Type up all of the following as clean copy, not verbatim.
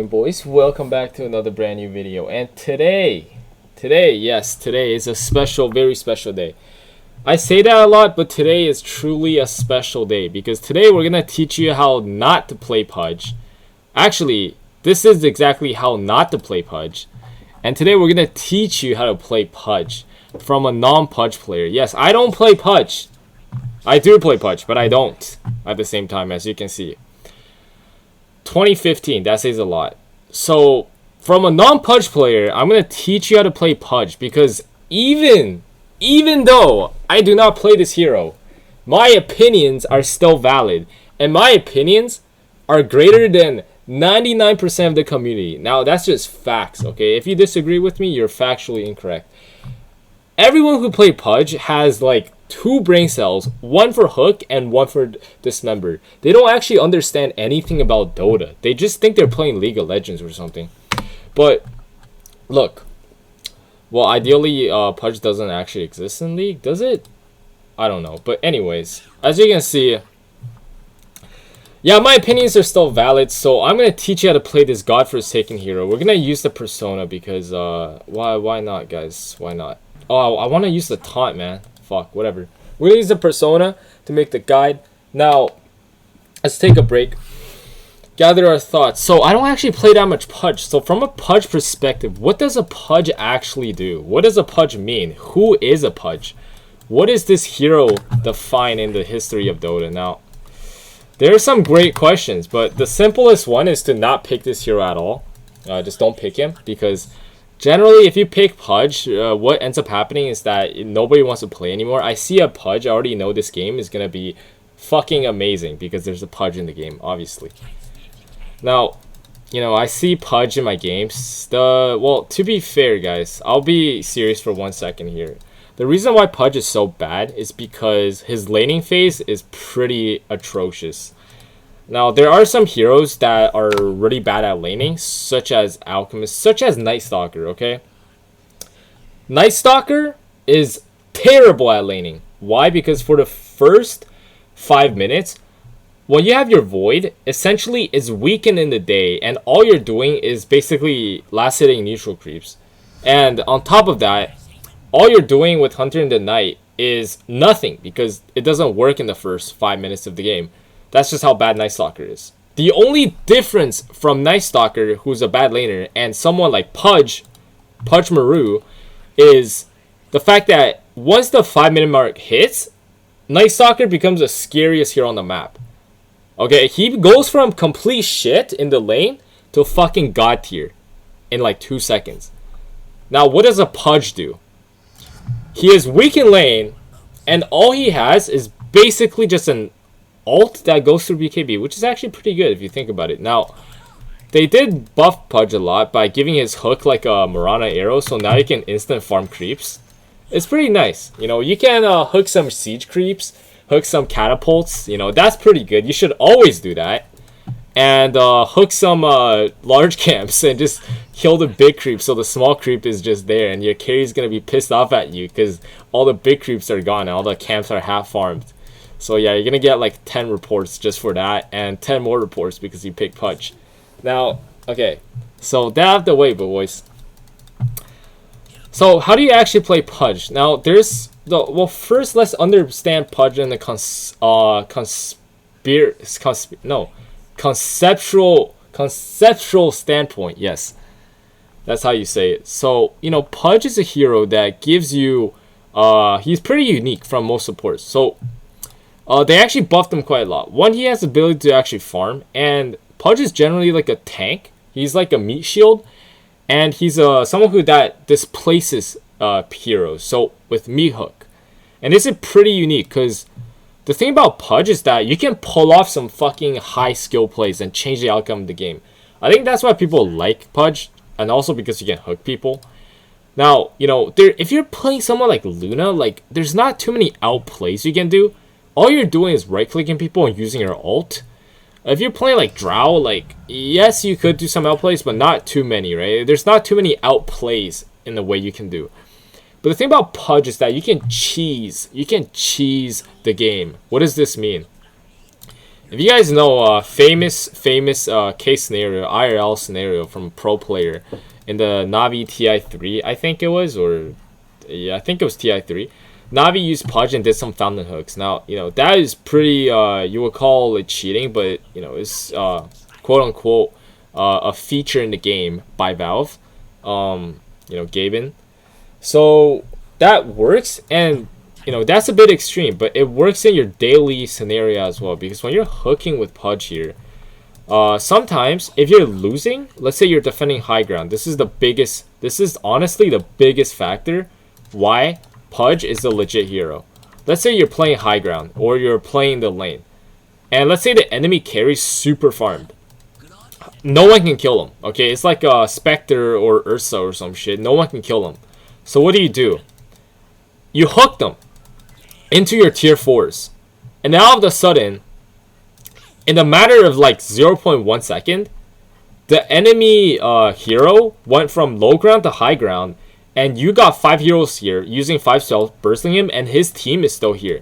Boys, welcome back to another brand new video. And today is a special, very special day. I say that a lot, but today is truly a special day because today we're gonna teach you how not to play Pudge. Actually, this is exactly how not to play Pudge. And today we're gonna teach you how to play Pudge from a non-Pudge player. Yes, I don't play Pudge. I do play Pudge, but I don't at the same time, as you can see. 2015, that says a lot. So, from a non-Pudge player, I'm going to teach you how to play Pudge because even though I do not play this hero, my opinions are still valid. And my opinions are greater than 99% of the community. Now, that's just facts, okay? If you disagree with me, you're factually incorrect. Everyone who played Pudge has like 2 brain cells, one for hook and one for dismember. They don't actually understand anything about Dota. They just think they're playing League of Legends or something. But look, well, ideally Pudge doesn't actually exist in League, does it? I don't know. But anyways, as you can see, yeah, my opinions are still valid, so I'm gonna teach you how to play this godforsaken hero. We're gonna use the persona because why not, guys? Why not? Oh, I want to use the taunt, man. Fuck, whatever. We're gonna use the persona to make the guide. Now, let's take a break. Gather our thoughts. So, I don't actually play that much Pudge. So, from a Pudge perspective, what does a Pudge actually do? What does a Pudge mean? Who is a Pudge? What is this hero define in the history of Dota? Now, there are some great questions, but the simplest one is to not pick this hero at all. Just don't pick him because generally, if you pick Pudge, what ends up happening is that nobody wants to play anymore. I see a Pudge, I already know this game is going to be fucking amazing because there's a Pudge in the game, obviously. Now, you know, I see Pudge in my games. Well, to be fair, guys, I'll be serious for 1 second here. The reason why Pudge is so bad is because his laning phase is pretty atrocious. Now, there are some heroes that are really bad at laning, such as Alchemist, such as Night Stalker, okay? Night Stalker is terrible at laning. Why? Because for the first 5 minutes, when you have your Void, essentially is weakened in the day, and all you're doing is basically last-hitting neutral creeps. And on top of that, all you're doing with Hunter in the Night is nothing, because it doesn't work in the first 5 minutes of the game. That's just how bad Night Stalker is. The only difference from Night Stalker, who's a bad laner, and someone like Pudge Maru, is the fact that once the 5-minute mark hits, Night Stalker becomes the scariest hero on the map. Okay, he goes from complete shit in the lane to fucking god tier in like 2 seconds. Now, what does a Pudge do? He is weak in lane, and all he has is basically just an ult that goes through BKB, which is actually pretty good if you think about it. Now, they did buff Pudge a lot by giving his hook like a Mirana arrow, so now you can instant farm creeps. It's pretty nice. You know, you can hook some siege creeps, hook some catapults. You know, that's pretty good. You should always do that. And hook some large camps and just kill the big creep so the small creep is just there and your carry's gonna be pissed off at you because all the big creeps are gone and all the camps are half farmed. So yeah, you're gonna get like 10 reports just for that, and 10 more reports because you picked Pudge. Now, okay, so that out of the way, boys. So how do you actually play Pudge? Now, there's well, first let's understand Pudge in the conceptual standpoint. Yes, that's how you say it. So you know, Pudge is a hero that gives you he's pretty unique from most supports. So they actually buffed him quite a lot. One, he has the ability to actually farm, and Pudge is generally like a tank. He's like a meat shield, and he's someone who that displaces heroes. So with meat hook, and this is pretty unique because the thing about Pudge is that you can pull off some fucking high skill plays and change the outcome of the game. I think that's why people like Pudge, and also because you can hook people. Now, you know, if you're playing someone like Luna, like there's not too many outplays you can do. All you're doing is right-clicking people and using your ult. If you're playing like Drow, like, yes, you could do some outplays, but not too many, right? There's not too many outplays in the way you can do. But the thing about Pudge is that you can cheese the game. What does this mean? If you guys know famous case scenario, IRL scenario from a pro player in the Navi TI3, I think it was, or yeah, I think it was TI3. Navi used Pudge and did some fountain hooks. Now, you know, that is pretty, you would call it cheating, but, you know, it's quote unquote a feature in the game by Valve, you know, Gaben. So that works, and you know, that's a bit extreme, but it works in your daily scenario as well, because when you're hooking with Pudge here, sometimes if you're losing, let's say you're defending high ground, this is honestly the biggest factor why Pudge is the legit hero. Let's say you're playing high ground, or you're playing the lane, and let's say the enemy carries super farmed. No one can kill him, okay? It's like a Spectre or Ursa or some shit. No one can kill him. So what do? You hook them into your tier 4s. And now all of a sudden, in a matter of like 0.1 second, the enemy hero went from low ground to high ground, and you got 5 heroes here using 5 stealth, bursting him, and his team is still here.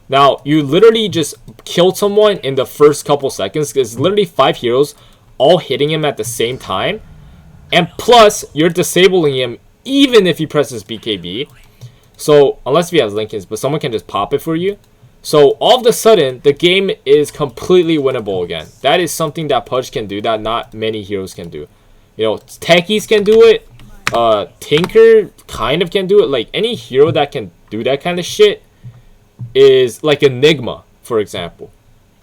Now, you literally just killed someone in the first couple seconds, because literally 5 heroes all hitting him at the same time, and plus, you're disabling him even if he presses BKB. So, unless he has Lincolns, but someone can just pop it for you. So, all of a sudden, the game is completely winnable again. That is something that Pudge can do that not many heroes can do. You know, Techies can do it. Tinker kind of can do it. Like, any hero that can do that kind of shit is like Enigma, for example.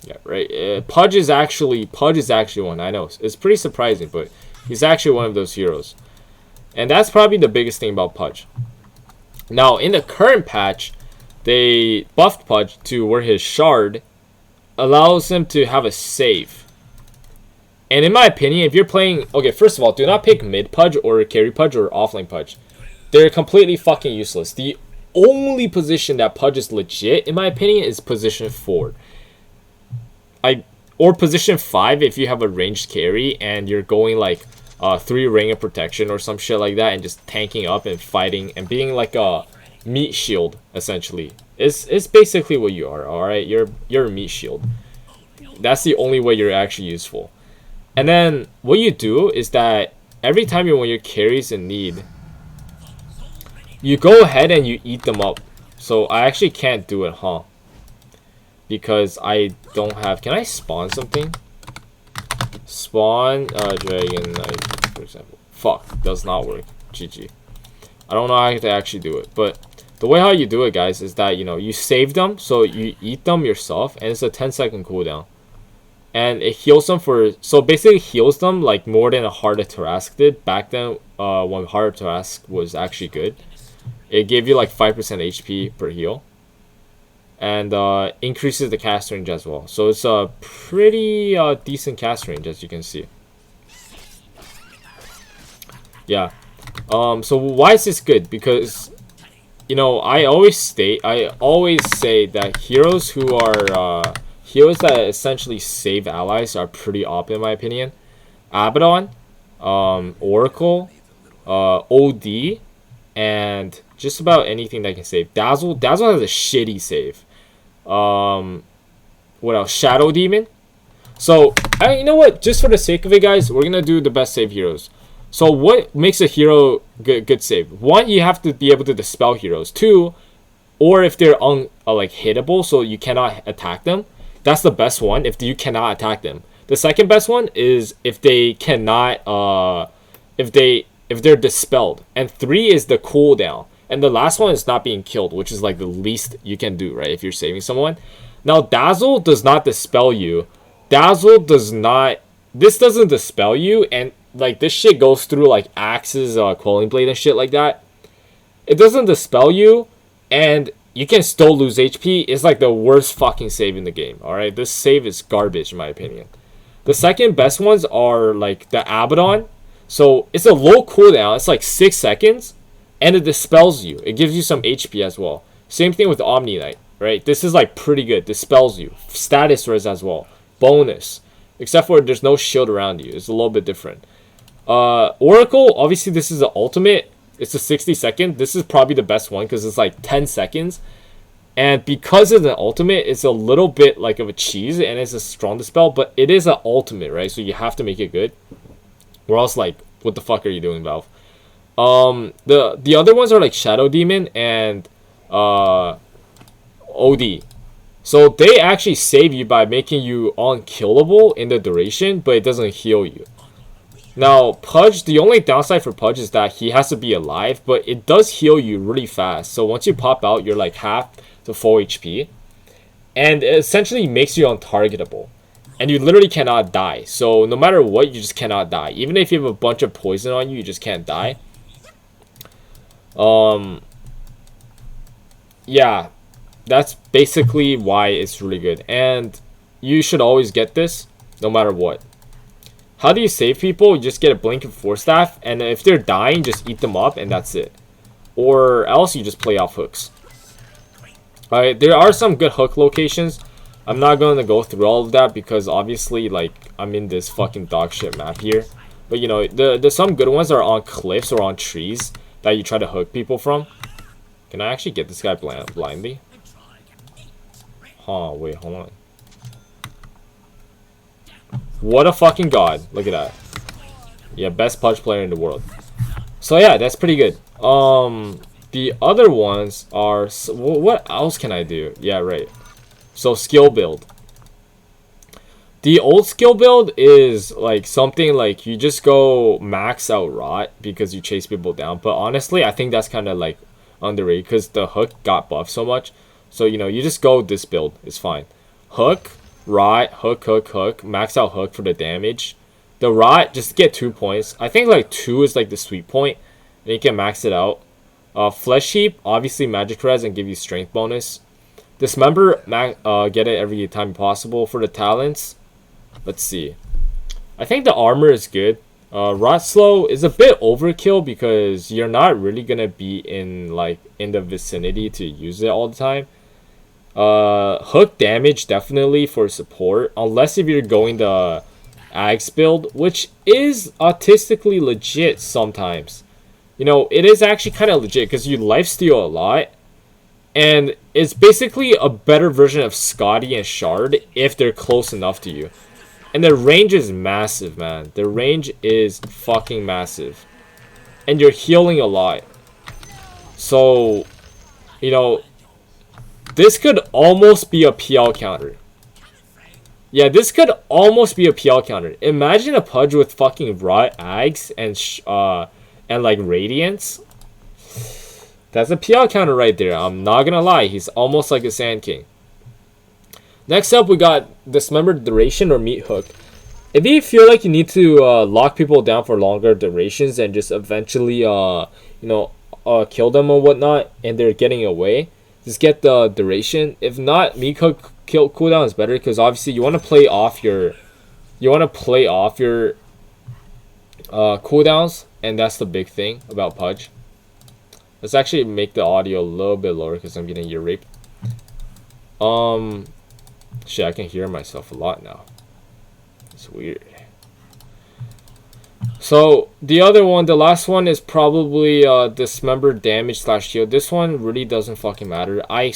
Yeah, right. Pudge is actually one. I know it's pretty surprising, but he's actually one of those heroes. And that's probably the biggest thing about Pudge. Now, in the current patch, they buffed Pudge to where his shard allows him to have a save. And in my opinion, if you're playing... Okay, first of all, do not pick mid Pudge or carry Pudge or offlane Pudge. They're completely fucking useless. The only position that Pudge is legit, in my opinion, is position 4. Or position 5 if you have a ranged carry and you're going like 3 ring of protection or some shit like that, and just tanking up and fighting and being like a meat shield, essentially. It's basically what you are, alright? You're a meat shield. That's the only way you're actually useful. And then what you do is that every time when your carry's in need, you go ahead and you eat them up. So I actually can't do it, huh? Because I don't have... Can I spawn something? Spawn Dragon Knight, for example. Fuck, does not work. GG. I don't know how to actually do it. But the way how you do it, guys, is that, you know, you save them. So you eat them yourself. And it's a 10-second cooldown. And it heals them for... So basically heals them like more than a Heart of Tarrasque did. Back then, when Heart of Tarrasque was actually good. It gave you like 5% HP per heal. And increases the cast range as well. So it's a pretty decent cast range, as you can see. Yeah. So why is this good? Because, you know, I always say that heroes who are heroes that essentially save allies are pretty OP in my opinion. Abaddon, Oracle, OD, and just about anything that can save. Dazzle has a shitty save. What else? Shadow Demon. So, you know what? Just for the sake of it, guys, we're gonna do the best save heroes. So, what makes a hero good save? 1, you have to be able to dispel heroes. 2, or if they're like hittable, so you cannot attack them. That's the best one. If you cannot attack them. The second best one is if they cannot. If they're dispelled. And 3 is the cooldown. And the last one is not being killed, which is like the least you can do, right? If you're saving someone. Now, Dazzle does not dispel you. Dazzle does not... This doesn't dispel you. And like this shit goes through like axes, Quelling Blade and shit like that. It doesn't dispel you. And you can still lose HP. It's like the worst fucking save in the game. Alright? This save is garbage in my opinion. The second best ones are like the Abaddon. So it's a low cooldown. It's like 6 seconds. And it dispels you. It gives you some HP as well. Same thing with Omni Knight, right? This is like pretty good. Dispels you. Status res as well. Bonus. Except for there's no shield around you. It's a little bit different. Oracle, obviously this is the ultimate. It's a 60 second. This is probably the best one because it's like 10 seconds. And because it's an ultimate, it's a little bit like of a cheese, and it's a strong dispel, but it is an ultimate, right? So you have to make it good. Or else, like, what the fuck are you doing, Valve? The other ones are like Shadow Demon and OD. So they actually save you by making you unkillable in the duration, but it doesn't heal you. Now, Pudge, the only downside for Pudge is that he has to be alive, but it does heal you really fast. So once you pop out, you're like half to full HP. And it essentially makes you untargetable. And you literally cannot die. So no matter what, you just cannot die. Even if you have a bunch of poison on you, you just can't die. Yeah, that's basically why it's really good. And you should always get this, no matter what. How do you save people? You just get a Blink of Force Staff, and if they're dying, just eat them up, and that's it. Or else you just play off hooks. Alright, there are some good hook locations. I'm not going to go through all of that because obviously, like, I'm in this fucking dog shit map here. But, you know, the some good ones are on cliffs or on trees that you try to hook people from. Can I actually get this guy blindly? Huh, wait, hold on. What a fucking god. Look at that. Yeah, best Pudge player in the world. So yeah, that's pretty good. The other ones are... What else can I do? Yeah, right. So, skill build. The old skill build is like something like you just go max out rot because you chase people down. But honestly, I think that's kind of like underrated because the hook got buffed so much. So, you know, you just go this build. It's fine. Hook, rot, hook, hook, hook. Max out hook for the damage. The rot, just get 2 points. I think like 2 is like the sweet point. And you can max it out. Flesh Heap, obviously magic res and give you strength bonus. Dismember, get it every time possible. For the talents, let's see. I think the armor is good. Rot Slow is a bit overkill because you're not really gonna be in the vicinity to use it all the time. Hook damage definitely for support, unless if you're going the Ags build, which is autistically legit sometimes. You know, it is actually kind of legit because you lifesteal a lot. And it's basically a better version of Scotty and Shard if they're close enough to you. And the range is massive, man. The range is fucking massive. And you're healing a lot. So, you know, this could almost be a PL counter. Yeah, this could almost be a PL counter. Imagine a Pudge with fucking Rot, Ags, and like Radiance. That's a PL counter right there. I'm not gonna lie. He's almost like a Sand King. Next up, we got Dismembered Duration or Meat Hook. If you feel like you need to lock people down for longer durations and just eventually, kill them or whatnot, and they're getting away, just get the duration. If not, Meat Hook cooldown is better because obviously you want to play off your, cooldowns, and that's the big thing about Pudge. Let's actually make the audio a little bit lower because I'm getting ear rape. Shit, I can hear myself a lot now. It's weird. So, the other one, the last one is probably Dismembered Damage / Shield. This one really doesn't fucking matter. I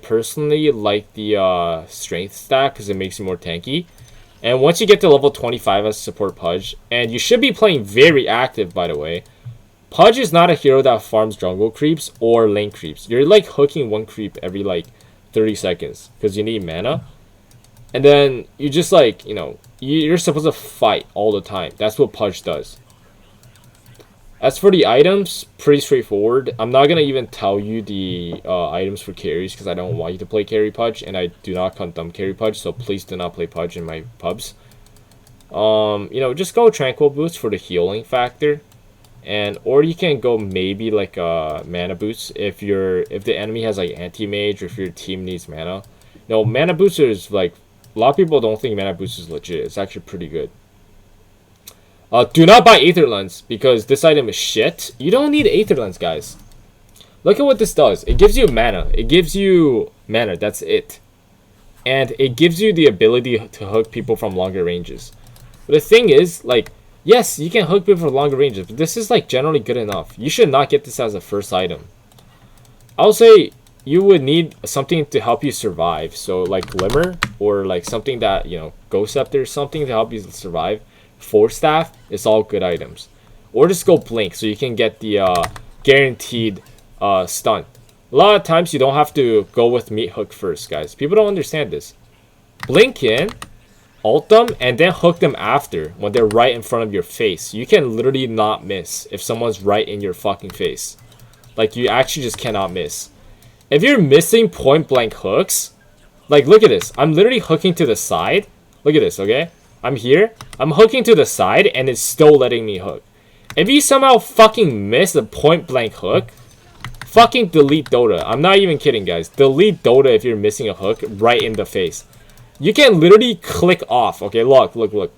personally like the Strength stack because it makes you more tanky. And once you get to level 25 as support Pudge, and you should be playing very active, by the way. Pudge is not a hero that farms jungle creeps or lane creeps. You're like hooking one creep every like 30 seconds because you need mana. And then you just like, you're supposed to fight all the time. That's what Pudge does. As for the items, pretty straightforward. I'm not going to even tell you the items for carries because I don't want you to play carry Pudge. And I do not condone carry Pudge, so please do not play Pudge in my pubs. Just go Tranquil Boots for the healing factor. Or you can go maybe like mana boots if the enemy has like anti-mage or if your team needs mana. No, mana boots is like, a lot of people don't think mana boots is legit. It's actually pretty good. Do not buy Aether Lens because this item is shit. You don't need Aether Lens, guys. Look at what this does. It gives you mana. That's it. And it gives you the ability to hook people from longer ranges. But the thing is, like, yes, you can hook people for longer ranges, but this is like generally good enough. You should not get this as a first item. I'll say you would need something to help you survive. So like Glimmer, or like something that, you know, Ghost Scepter, something to help you survive. Force Staff is all good items. Or just go Blink so you can get the guaranteed stun. A lot of times you don't have to go with Meat Hook first, guys. People don't understand this. Blink in, ult them, and then hook them after when they're right in front of your face. You can literally not miss if someone's right in your fucking face. Like, you actually just cannot miss. If you're missing point blank hooks, like, look at this. I'm literally hooking to the side. Look at this, okay? I'm here. I'm hooking to the side, and it's still letting me hook. If you somehow fucking miss a point blank hook, fucking delete Dota. I'm not even kidding, guys. Delete Dota if you're missing a hook right in the face. You can literally click off. Okay, look.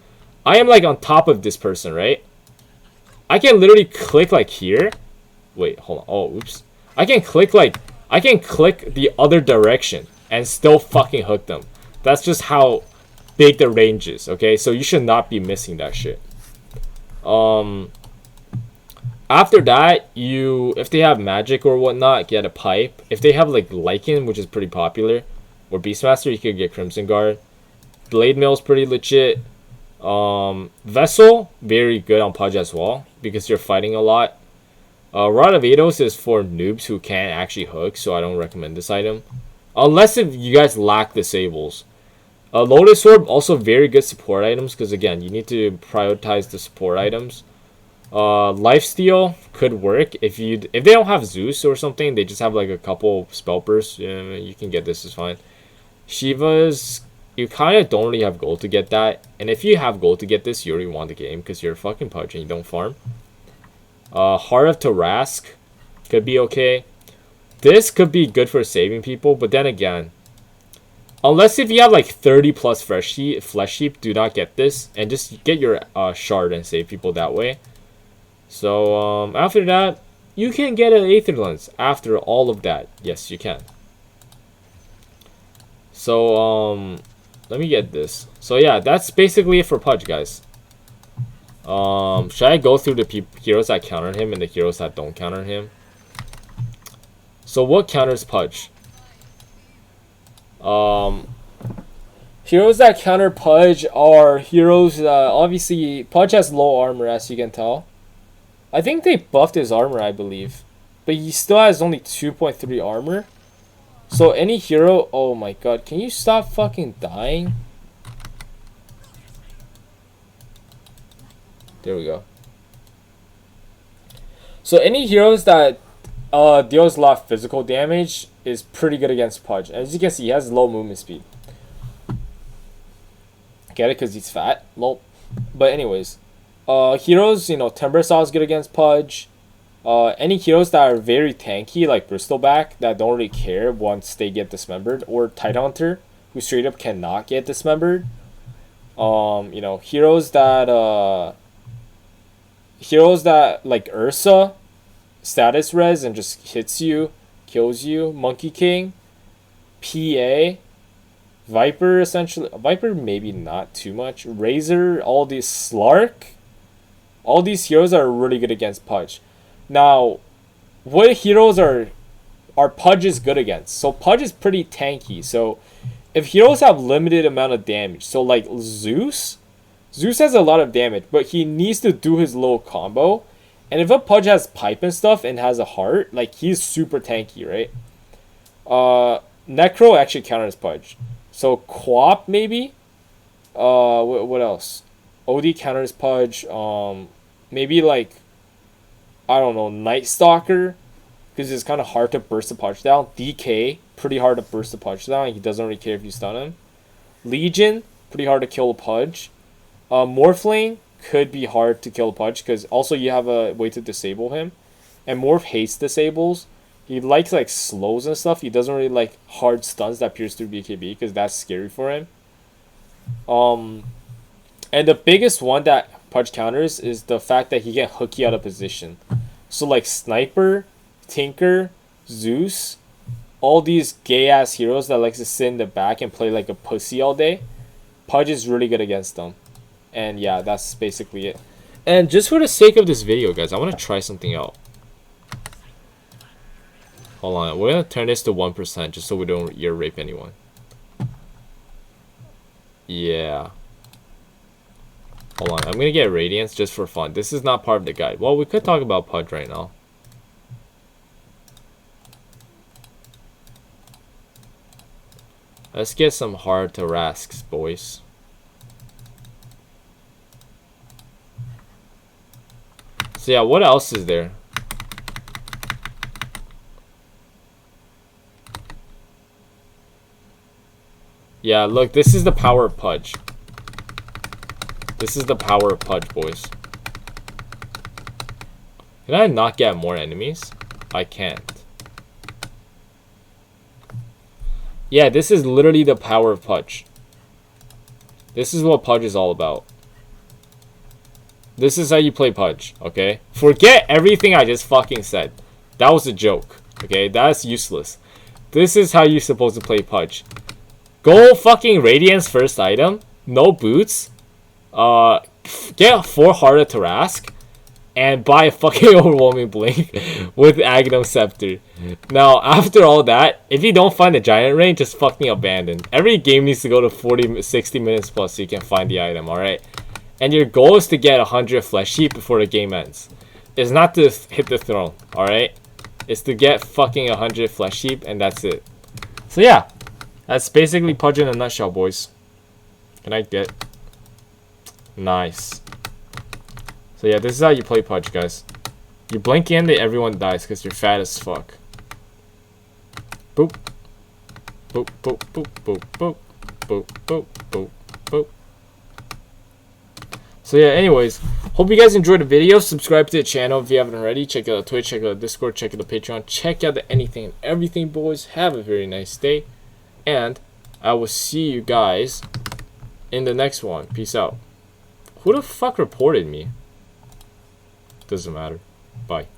I am like on top of this person, right? I can literally click like here. Wait, hold on. Oh, oops. I can click the other direction and still fucking hook them. That's just how big the range is, okay? So you should not be missing that shit. After that, if they have magic or whatnot, get a pipe. If they have like Lycan, which is pretty popular, or Beastmaster, you could get Crimson Guard. Blade Mail's pretty legit. Vessel, very good on Pudge as well, because you're fighting a lot. Rod of Eidos is for noobs who can't actually hook, so I don't recommend this item. Unless if you guys lack disables. Lotus Orb, also very good support items, because again, you need to prioritize the support items. Lifesteal could work if they don't have Zeus or something. They just have like a couple spell bursts. You can get this, is fine. Shiva's, you kind of don't really have gold to get that, and if you have gold to get this, you already won the game because you're fucking Pudge and you don't farm. Heart of Tarask could be okay. This could be good for saving people, but then again, unless if you have like 30 plus flesh sheep, do not get this, and just get your shard and save people that way. So after that, you can get an Aether Lens after all of that. Yes, you can. So let me get this. So yeah, that's basically it for Pudge, guys. Should I go through the heroes that counter him and the heroes that don't counter him? So what counters Pudge? Heroes that counter Pudge are heroes obviously Pudge has low armor, as you can tell. I think they buffed his armor, I believe, but he still has only 2.3 armor. So any hero, oh my god, can you stop fucking dying? There we go. So any heroes that deals a lot of physical damage is pretty good against Pudge. As you can see, he has low movement speed. Get it? Because he's fat? Nope. But anyways, heroes, you know, Timbersaw is good against Pudge. Any heroes that are very tanky, like Bristleback, that don't really care once they get dismembered, or Tidehunter, who straight up cannot get dismembered. You know, heroes that like Ursa, status res and just hits you, kills you. Monkey King, PA, Viper, essentially. Viper maybe not too much. Razor, all these Slark. All these heroes are really good against Pudge. Now, what heroes are Pudge is good against? So Pudge is pretty tanky. So if heroes have limited amount of damage, so like Zeus has a lot of damage, but he needs to do his little combo. And if a Pudge has pipe and stuff and has a heart, like, he's super tanky, right? Necro actually counters Pudge. So Quap maybe. What else? OD counters Pudge. Maybe like, I don't know, Night Stalker, because it's kind of hard to burst the Pudge down. DK, pretty hard to burst the Pudge down. He doesn't really care if you stun him. Legion, pretty hard to kill a Pudge. Morphling could be hard to kill a Pudge, because also you have a way to disable him. And Morph hates disables. He likes like slows and stuff. He doesn't really like hard stuns that pierce through BKB, because that's scary for him. And the biggest one that Pudge counters is the fact that he can hook you out of position. So like Sniper, Tinker, Zeus, all these gay ass heroes that likes to sit in the back and play like a pussy all day, Pudge is really good against them. And yeah, that's basically it. And just for the sake of this video, guys, I want to try something out. Hold on, we're gonna turn this to 1% just so we don't ear rape anyone. Yeah. Hold on, I'm gonna get Radiance just for fun. This is not part of the guide. Well, we could talk about Pudge right now. Let's get some hard Tarasques, boys. So yeah, what else is there? Yeah, look, this is the power of Pudge. This is the power of Pudge, boys. Can I not get more enemies? I can't. Yeah, this is literally the power of Pudge. This is what Pudge is all about. This is how you play Pudge, okay? Forget everything I just fucking said. That was a joke, okay? That's useless. This is how you're supposed to play Pudge. Go fucking Radiance first item. No boots. Get 4 Heart of Tarrasque. And buy a fucking Overwhelming Blink with Aghanim Scepter. Now, after all that, if you don't find the Giant Ring, just fucking abandon. Every game needs to go to 40, 60 minutes plus so you can find the item, alright? And your goal is to get 100 Flesh Heap before the game ends. It's not to hit the throne, alright? It's to get fucking 100 Flesh Heap, and that's it. So yeah, that's basically Pudge in a nutshell, boys. Can I get... Nice. So yeah, this is how you play Pudge, guys. You blink in, everyone dies because you're fat as fuck. Boop. Boop, boop, boop, boop, boop. Boop, boop, boop, boop. So yeah, anyways, hope you guys enjoyed the video. Subscribe to the channel if you haven't already. Check out the Twitch, check out the Discord, check out the Patreon, check out the anything and everything, boys. Have a very nice day. And I will see you guys in the next one. Peace out. Who the fuck reported me? Doesn't matter. Bye.